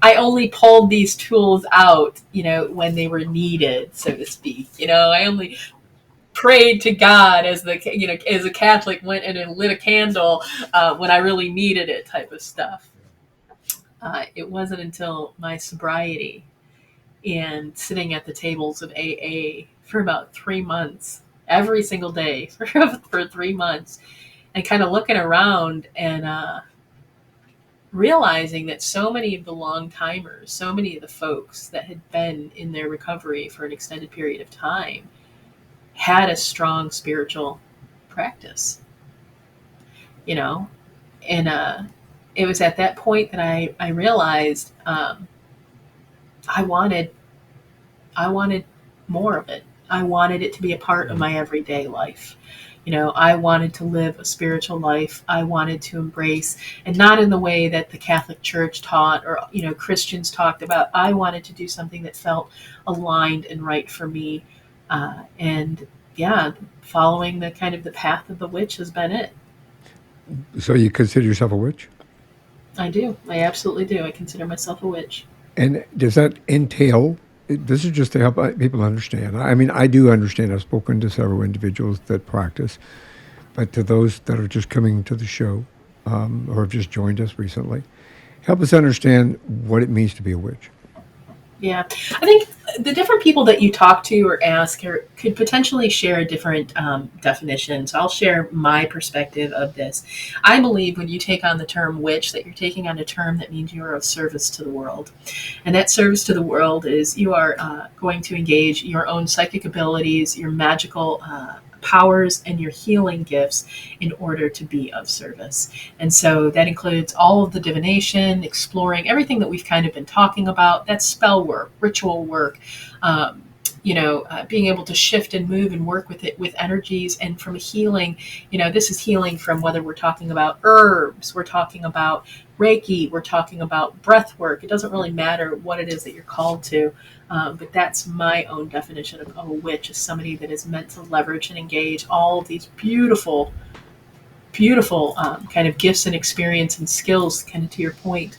I only pulled these tools out, when they were needed, so to speak. I only prayed to God as a Catholic, went in and lit a candle when I really needed it, type of stuff. It wasn't until my sobriety and sitting at the tables of AA for about 3 months, every single day for 3 months, and kind of looking around and realizing that so many of the long timers, so many of the folks that had been in their recovery for an extended period of time, had a strong spiritual practice, you know, and it was at that point that I realized I wanted I wanted more of it. I wanted it to be a part of my everyday life. I wanted to live a spiritual life. I wanted to embrace, and not in the way that the Catholic Church taught or, Christians talked about. I wanted to do something that felt aligned and right for me. And yeah, following the kind of the path of the witch has been it. So you consider yourself a witch? I do. I absolutely do. I consider myself a witch. And does that entail? This is just to help people understand. I mean, I do understand. I've spoken to several individuals that practice, but to those that are just coming to the show or have just joined us recently, help us understand what it means to be a witch. Yeah, I think the different people that you talk to or ask could potentially share a different definition. So I'll share my perspective of this. I believe when you take on the term witch, that you're taking on a term that means you are of service to the world. And that service to the world is you are going to engage your own psychic abilities, your magical powers, and your healing gifts in order to be of service. And so that includes all of the divination, exploring everything that we've kind of been talking about. That's spell work, ritual work, um, being able to shift and move and work with it with energies. And from a healing, this is healing from whether we're talking about herbs, we're talking about Reiki, we're talking about breath work. It doesn't really matter what it is that you're called to. But that's my own definition of a witch, is somebody that is meant to leverage and engage all of these beautiful, beautiful kind of gifts and experience and skills, kind of to your point,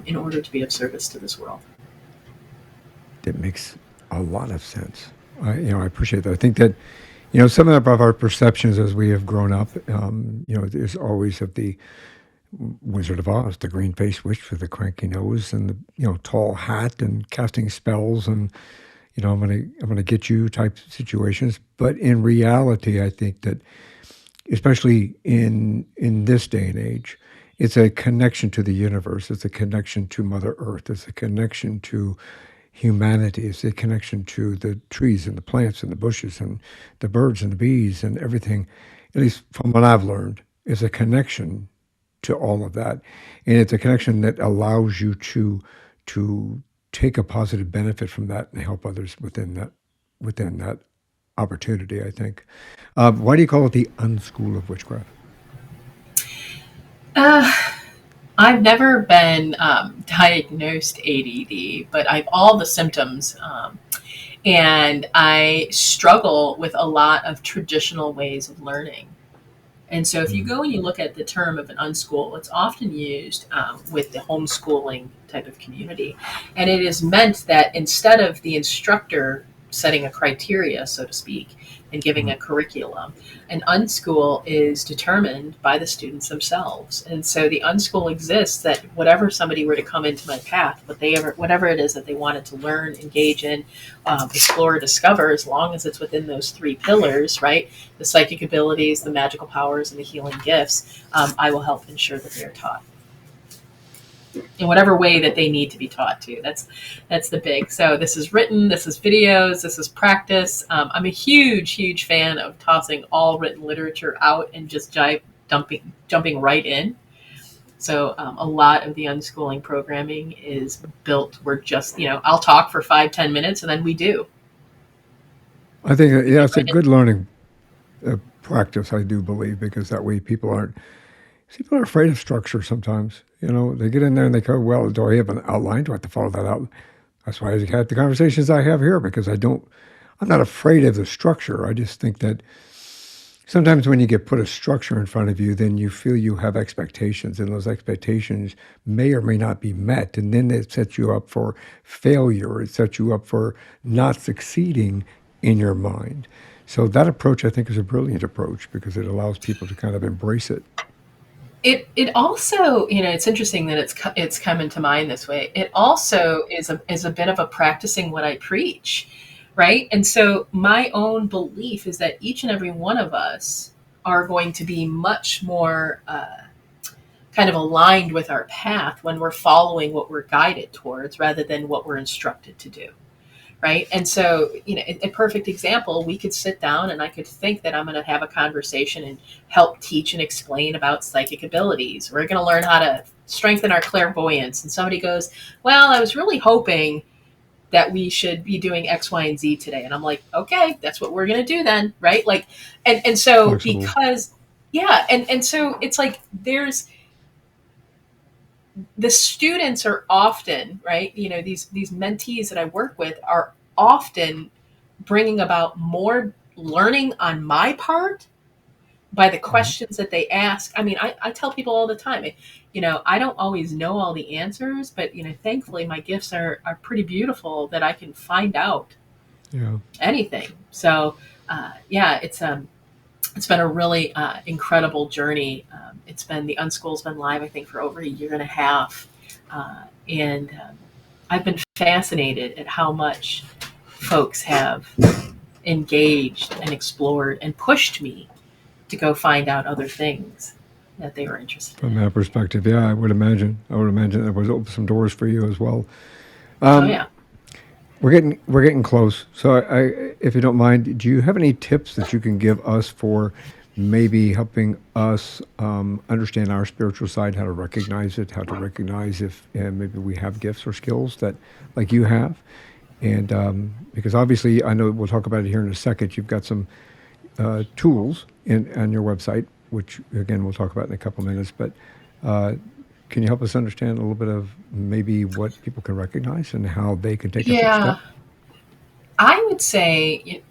in order to be of service to this world. That makes a lot of sense. I appreciate that. I think that, some of our perceptions as we have grown up, there's always of the Wizard of Oz, the green-faced witch with the cranky nose and the tall hat and casting spells and I'm gonna get you type situations. But in reality, I think that especially in this day and age, it's a connection to the universe. It's a connection to Mother Earth. It's a connection to humanity. It's a connection to the trees and the plants and the bushes and the birds and the bees and everything. At least from what I've learned, is a connection to all of that, and it's a connection that allows you to take a positive benefit from that and help others within that opportunity. I think. Why do you call it the unschool of witchcraft? Uh, I've never been diagnosed ADD, but I've all the symptoms. And I struggle with a lot of traditional ways of learning. And so, if you Mm. go and you look at the term of an unschool, it's often used with the homeschooling type of community. And it is meant that instead of the instructor setting a criteria, so to speak, and giving Mhm. a curriculum, an unschool is determined by the students themselves. And so the unschool exists that whatever somebody were to come into my path, whatever it is that they wanted to learn, engage in, explore, discover, as long as it's within those three pillars, right? The psychic abilities, the magical powers, and the healing gifts, I will help ensure that they are taught in whatever way that they need to be taught to. That's the big. So this is written, this is videos, this is practice. I'm a huge fan of tossing all written literature out and just jumping right in. So a lot of the unschooling programming is built. We're just I'll talk for 5-10 minutes and then we do. I think We yeah, get it's a right in. good learning practice. I do believe because that way people are afraid of structure sometimes. They get in there and they go, well, do I have an outline? Do I have to follow that out? That's why I had the conversations I have here because I'm not afraid of the structure. I just think that sometimes when you get put a structure in front of you, then you feel you have expectations, and those expectations may or may not be met. And then it sets you up for failure. It sets you up for not succeeding in your mind. So that approach, I think, is a brilliant approach because it allows people to kind of embrace it. It also, it's interesting that it's come into mind this way. It also is a bit of a practicing what I preach, right? And so my own belief is that each and every one of us are going to be much more kind of aligned with our path when we're following what we're guided towards rather than what we're instructed to do. Right. And so, a perfect example, we could sit down and I could think that I'm going to have a conversation and help teach and explain about psychic abilities. We're going to learn how to strengthen our clairvoyance. And somebody goes, well, I was really hoping that we should be doing X, Y, and Z today. And I'm like, okay, that's what we're going to do then. Right. Like, and so Flexible. because, yeah. And so it's like, the students are often, right. These mentees that I work with are often bringing about more learning on my part by the Mhm. questions that they ask. I mean, I tell people all the time, I don't always know all the answers, but, thankfully my gifts are pretty beautiful that I can find out Yeah. anything. So, yeah, it's been a really incredible journey. The Unschool's been live, I think, for over a year and a half. And I've been fascinated at how much folks have engaged and explored and pushed me to go find out other things that they were interested From in. that perspective, yeah, I would imagine. I would imagine that would open some doors for you as well. Oh Um, yeah. we're getting close. So, if you don't mind, do you have any tips that you can give us for maybe helping us understand our spiritual side, how to recognize it, how to recognize if maybe we have gifts or skills that, like you have, and because obviously I know we'll talk about it here in a second. You've got some tools on your website, which again we'll talk about in a couple minutes. But uh, can you help us understand a little bit of maybe what people can recognize and how they can take a first step? Yeah, I would say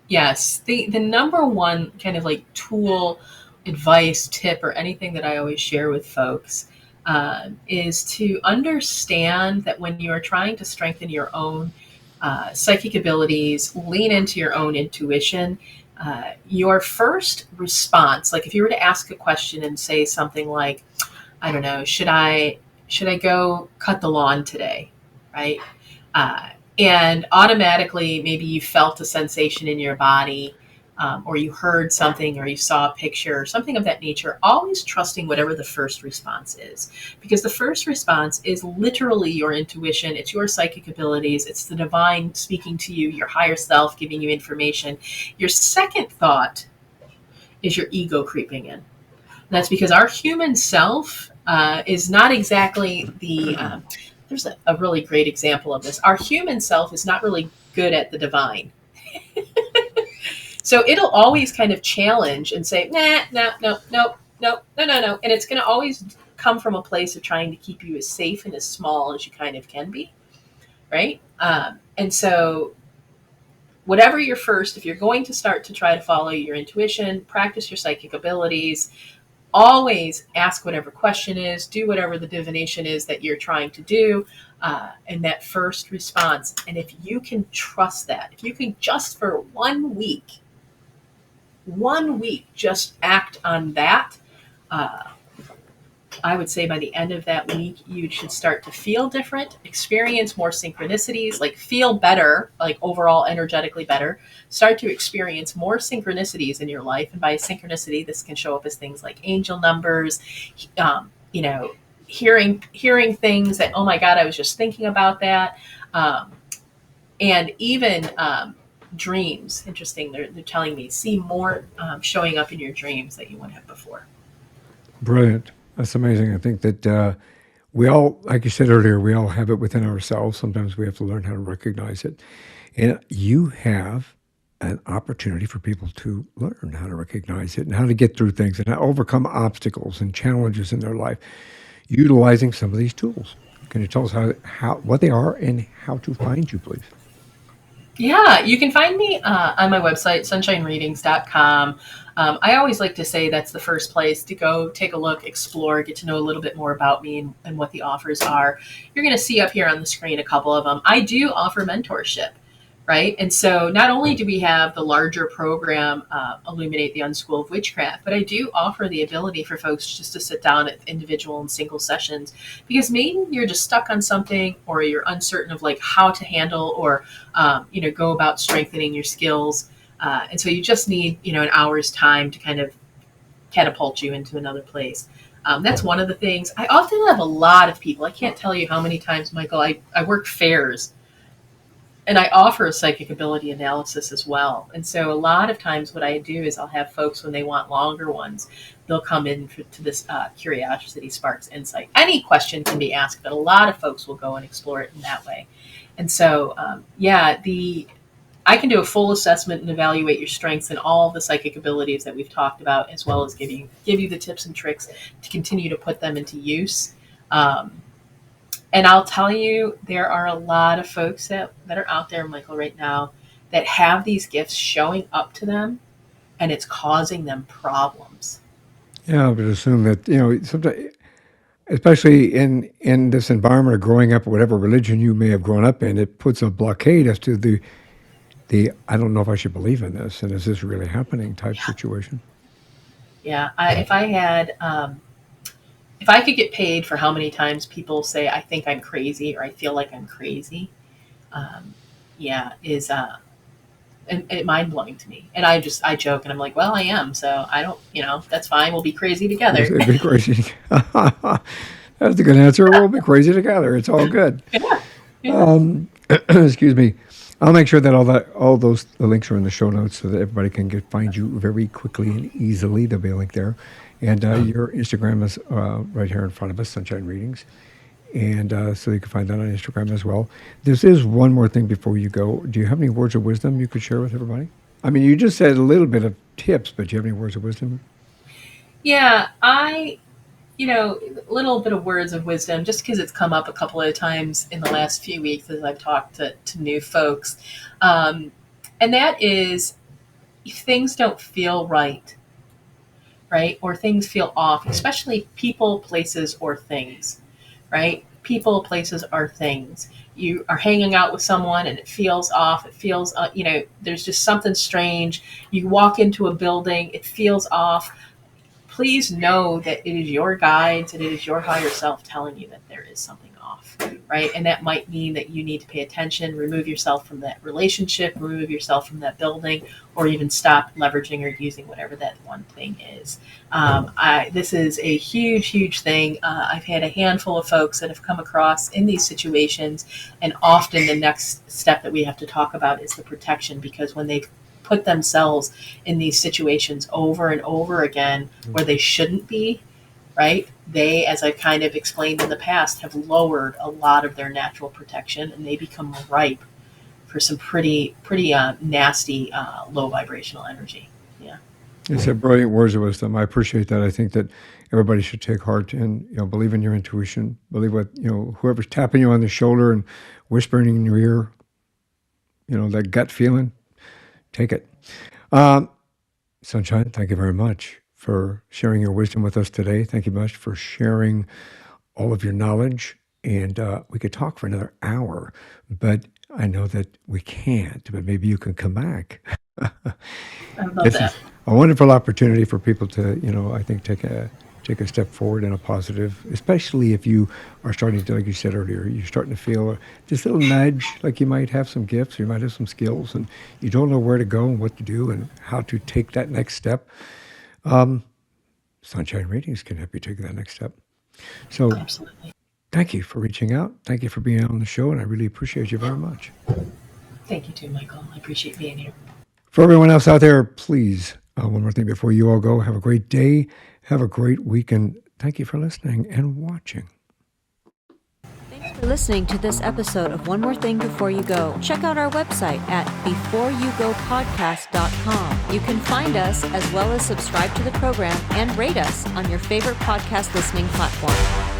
yes. The number one kind of like tool, advice, tip, or anything that I always share with folks is to understand that when you are trying to strengthen your own psychic abilities, lean into your own intuition. Your first response, like if you were to ask a question and say something like, I don't know, should I go cut the lawn today, right? Uh, and automatically, maybe you felt a sensation in your body, or you heard something, or you saw a picture, or something of that nature. Always trusting whatever the first response is, because the first response is literally your intuition. It's your psychic abilities. It's the divine speaking to you, your higher self giving you information. Your second thought is your ego creeping in. That's because our human self is not exactly there's a really great example of this. Our human self is not really good at the divine. So it'll always kind of challenge and say, nah, no, no, no, no, no, no, no. And it's going to always come from a place of trying to keep you as safe and as small as you kind of can be. Right. And so whatever your first, if you're going to start to try to follow your intuition, practice your psychic abilities, always ask whatever question is, do whatever the divination is that you're trying to do, and that first response. And if you can trust that, if you can just for 1 week, just act on that, uh, I would say by the end of that week, you should start to feel different, experience more synchronicities, like feel better, like overall energetically better, start to experience more synchronicities in your life. And by synchronicity, this can show up as things like angel numbers, um, you know, hearing things that, oh my God, I was just thinking about that. Um, and even dreams. Interesting. They're telling me see more showing up in your dreams that you wouldn't have before. Brilliant. That's amazing. I think that we all, like you said earlier, we all have it within ourselves. Sometimes we have to learn how to recognize it. And you have an opportunity for people to learn how to recognize it and how to get through things and how to overcome obstacles and challenges in their life utilizing some of these tools. Can you tell us how what they are and how to find you, please? Yeah, you can find me on my website, sunshinereadings.com. I always like to say that's the first place to go take a look, explore, get to know a little bit more about me and what the offers are. You're going to see up here on the screen a couple of them. I do offer mentorship, right? And so not only do we have the larger program, Illuminate the Unschool of Witchcraft, but I do offer the ability for folks just to sit down at individual and single sessions, because maybe you're just stuck on something, or you're uncertain of like how to handle or go about strengthening your skills. And so you just need, an hour's time to kind of catapult you into another place. That's one of the things. I often have a lot of people. I can't tell you how many times, Michael, I work fairs, and I offer a psychic ability analysis as well. And so a lot of times what I do is I'll have folks, when they want longer ones, they'll come in to this Curiosity Sparks Insight. Any question can be asked, but a lot of folks will go and explore it in that way. And so, I can do a full assessment and evaluate your strengths and all the psychic abilities that we've talked about, as well as give you the tips and tricks to continue to put them into use. And I'll tell you, there are a lot of folks that are out there, Michael, right now that have these gifts showing up to them, and it's causing them problems. Yeah, I would assume that, sometimes, especially in this environment of growing up, or whatever religion you may have grown up in, it puts a blockade as to the I don't know if I should believe in this, and is this really happening type situation. Yeah, if I could get paid for how many times people say I think I'm crazy or I feel like I'm crazy, is mind blowing to me. And I joke and I'm like, well, I am, so I don't, that's fine. We'll be crazy together. It'd be crazy. That's the good answer. We'll be crazy together. It's all good. Yeah. Excuse me. I'll make sure that the links are in the show notes so that everybody can find you very quickly and easily. There'll be a link there, and your Instagram is right here in front of us, Sunshine Readings, and so you can find that on Instagram as well. This is one more thing before you go. Do you have any words of wisdom you could share with everybody? I mean, you just said a little bit of tips, but do you have any words of wisdom? Yeah, a little bit of words of wisdom, just because it's come up a couple of times in the last few weeks as I've talked to new folks. And that is, if things don't feel right, or things feel off, especially people, places, or things, right? People, places, or things. You are hanging out with someone and it feels off. It feels, there's just something strange. You walk into a building, it feels off. Please know that it is your guides and it is your higher self telling you that there is something off, right? And that might mean that you need to pay attention, remove yourself from that relationship, remove yourself from that building, or even stop leveraging or using whatever that one thing is. This is a huge, huge thing. I've had a handful of folks that have come across in these situations, and often the next step that we have to talk about is the protection, because when they've put themselves in these situations over and over again where they shouldn't be, right? They, as I've kind of explained in the past, have lowered a lot of their natural protection, and they become ripe for some pretty nasty low vibrational energy. Yeah. It's a brilliant words of wisdom. I appreciate that. I think that everybody should take heart and believe in your intuition. Believe what whoever's tapping you on the shoulder and whispering in your ear. That gut feeling. Take it. Sunshine, thank you very much for sharing your wisdom with us today. Thank you much for sharing all of your knowledge. And we could talk for another hour, but I know that we can't, but maybe you can come back. I love that. Is a wonderful opportunity for people to, I think, take a step forward in a positive, especially if you are starting to, like you said earlier, you're starting to feel this little nudge, like you might have some gifts, you might have some skills, and you don't know where to go and what to do and how to take that next step. Sunshine Readings can help you take that next step. So Absolutely. Thank you for reaching out. Thank you for being on the show, and I really appreciate you very much. Thank you too, Michael. I appreciate being here. For everyone else out there, please, one more thing before you all go, have a great day. Have a great week, and thank you for listening and watching. Thanks for listening to this episode of One More Thing Before You Go. Check out our website at beforeyougopodcast.com. You can find us as well as subscribe to the program and rate us on your favorite podcast listening platform.